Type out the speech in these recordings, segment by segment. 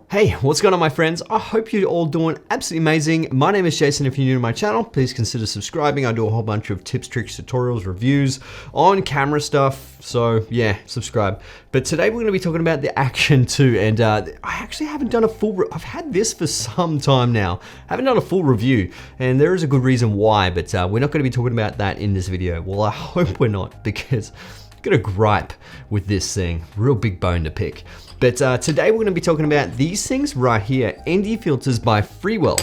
Hey, what's going on my friends? I hope you're all doing absolutely amazing. My name is Jason. If you're new to my channel, please consider subscribing. I do a whole bunch of tips, tricks, tutorials, reviews on camera stuff. So yeah, subscribe. But today we're gonna be talking about the Action 2 and I actually haven't done a full, I've had this for some time now. I haven't done a full review and there is a good reason why, but we're not gonna be talking about that in this video. Well, I hope we're not, because I've got a gripe with this thing, real big bone to pick. But today we're gonna be talking about these things right here, ND filters by Freewell.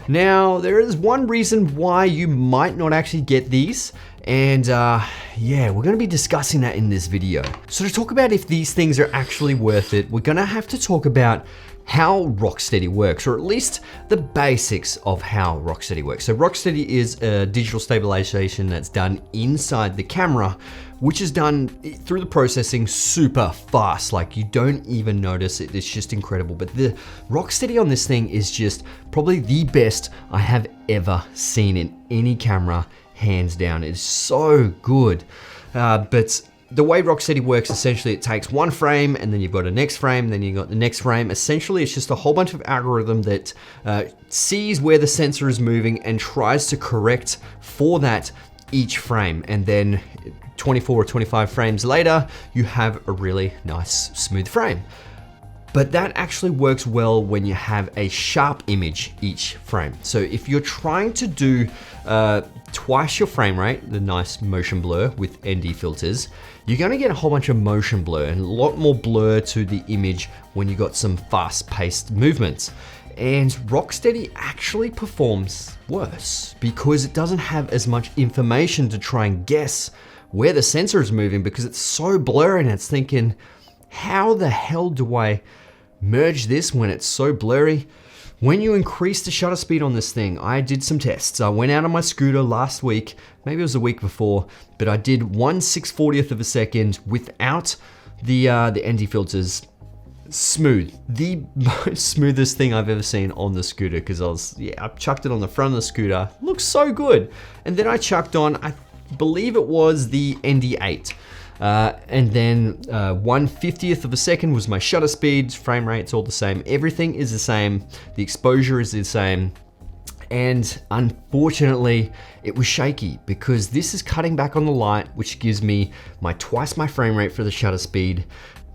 Now, there is one reason why you might not actually get these, and yeah, we're gonna be discussing that in this video. So to talk about if these things are actually worth it, we're gonna have to talk about how Rocksteady works, or at least the basics of how Rocksteady works. So Rocksteady is a digital stabilization that's done inside the camera, which is done through the processing super fast. Like, you don't even notice it. It's just incredible. But the Rocksteady on this thing is just probably the best I have ever seen in any camera, hands down. It's so good. But the way Rocksteady works, essentially it takes one frame and then you've got a next frame, then you've got the next frame. Essentially, it's just a whole bunch of algorithm that sees where the sensor is moving and tries to correct for that each frame. And then 24 or 25 frames later, you have a really nice smooth frame. But that actually works well when you have a sharp image each frame. So if you're trying to do twice your frame rate, the nice motion blur with ND filters, you're gonna get a whole bunch of motion blur and a lot more blur to the image when you got some fast-paced movements. And Rocksteady actually performs worse because it doesn't have as much information to try and guess where the sensor is moving, because it's so blurry and it's thinking, how the hell do I merge this when it's so blurry? When you increase the shutter speed on this thing, I did some tests. I went out on my scooter last week, maybe it was the week before, but I did 1/640th of a second without the ND filters. Smooth, the most smoothest thing I've ever seen on the scooter, because I chucked it on the front of the scooter. Looks so good. And then I chucked on, I believe it was the ND8. And then 1/50th of a second was my shutter speed, frame rate's all the same. Everything is the same. The exposure is the same. And unfortunately, it was shaky because this is cutting back on the light, which gives me twice my frame rate for the shutter speed.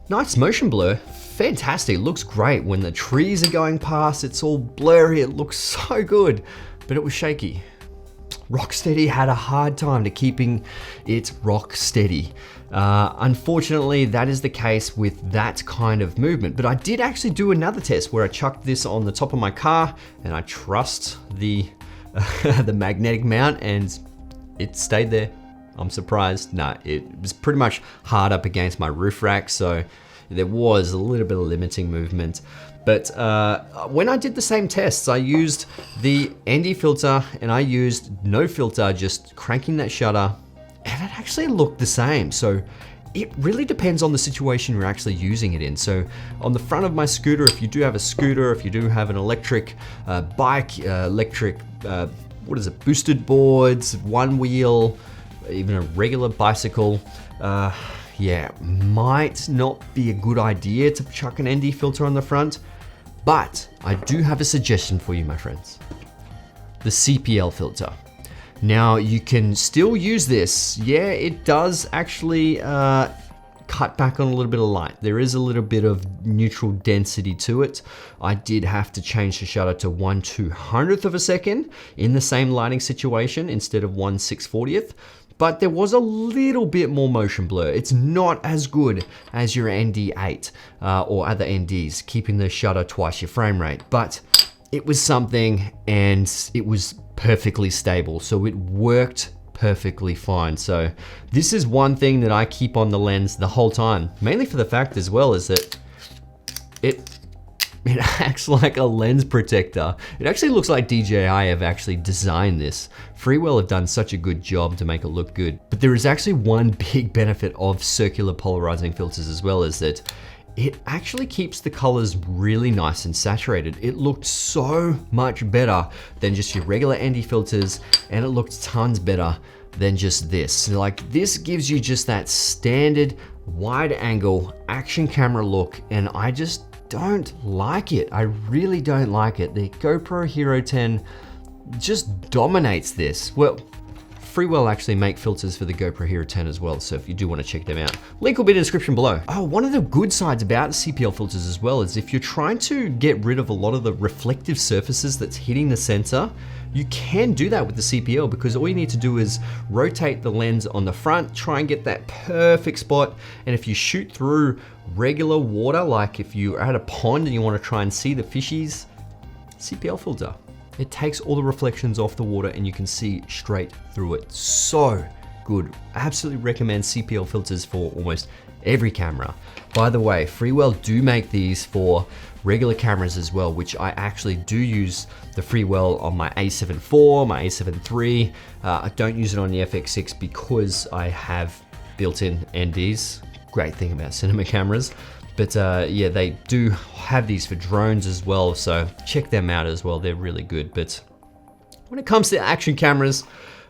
Nice motion blur, fantastic, looks great. When the trees are going past, it's all blurry, it looks so good, but it was shaky. Rocksteady had a hard time to keeping it rock steady. Unfortunately, that is the case with that kind of movement. But I did actually do another test where I chucked this on the top of my car and I trussed the magnetic mount and it stayed there. I'm surprised. No, it was pretty much hard up against my roof rack, so there was a little bit of limiting movement. But when I did the same tests, I used the ND filter and I used no filter, just cranking that shutter, and it actually looked the same. So it really depends on the situation you're actually using it in. So on the front of my scooter, if you do have a scooter, if you do have an electric bike, boosted boards, one wheel, even a regular bicycle, yeah, might not be a good idea to chuck an ND filter on the front. But I do have a suggestion for you, my friends. The CPL filter. Now, you can still use this. Yeah, it does actually cut back on a little bit of light. There is a little bit of neutral density to it. I did have to change the shutter to 1/200th of a second in the same lighting situation instead of 1/640th. But there was a little bit more motion blur. It's not as good as your ND8 or other NDs, keeping the shutter twice your frame rate. But it was something, and it was perfectly stable. So it worked perfectly fine. So this is one thing that I keep on the lens the whole time, mainly for the fact as well is that it acts like a lens protector. It actually looks like DJI have actually designed this. Freewell have done such a good job to make it look good. But there is actually one big benefit of circular polarizing filters as well, is that it actually keeps the colors really nice and saturated. It looked so much better than just your regular ND filters, and it looked tons better than just this. Like, this gives you just that standard wide angle action camera look, and I just don't like it. I really don't like it. The GoPro Hero 10 just dominates this. Well, Freewell actually make filters for the GoPro Hero 10 as well, so if you do want to check them out, link will be in the description below. Oh, one of the good sides about CPL filters as well is if you're trying to get rid of a lot of the reflective surfaces that's hitting the sensor, you can do that with the CPL, because all you need to do is rotate the lens on the front, try and get that perfect spot, and if you shoot through regular water, like if you're at a pond and you want to try and see the fishies, CPL filter. It takes all the reflections off the water and you can see straight through it. So good. I absolutely recommend CPL filters for almost every camera. By the way, Freewell do make these for regular cameras as well, which I actually do use the Freewell on my A7 IV, my A7 III. I don't use it on the FX6 because I have built-in NDs. Great thing about cinema cameras. But yeah, they do have these for drones as well, so check them out as well. They're really good. But when it comes to action cameras,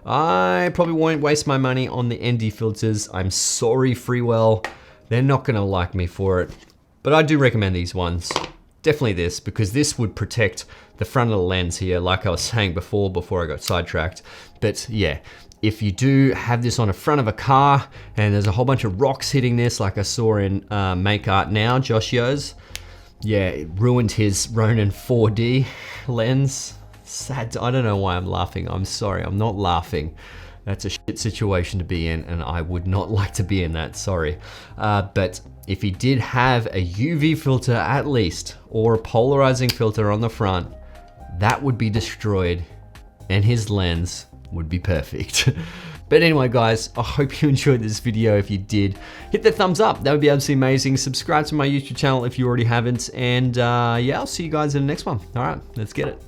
I probably won't waste my money on the ND filters. I'm sorry, Freewell. They're not gonna like me for it. But I do recommend these ones. Definitely this, because this would protect the front of the lens here, like I was saying before I got sidetracked. But yeah, if you do have this on the front of a car and there's a whole bunch of rocks hitting this, like I saw in Make Art Now, Josh Yo's, yeah, it ruined his Ronin 4D lens. Sad. I don't know why I'm laughing. I'm sorry, I'm not laughing. That's a shit situation to be in, and I would not like to be in that, sorry. But if he did have a UV filter at least, or a polarizing filter on the front, that would be destroyed and his lens would be perfect. But anyway, guys, I hope you enjoyed this video. If you did, hit the thumbs up. That would be absolutely amazing. Subscribe to my YouTube channel if you already haven't. And yeah, I'll see you guys in the next one. All right, let's get it.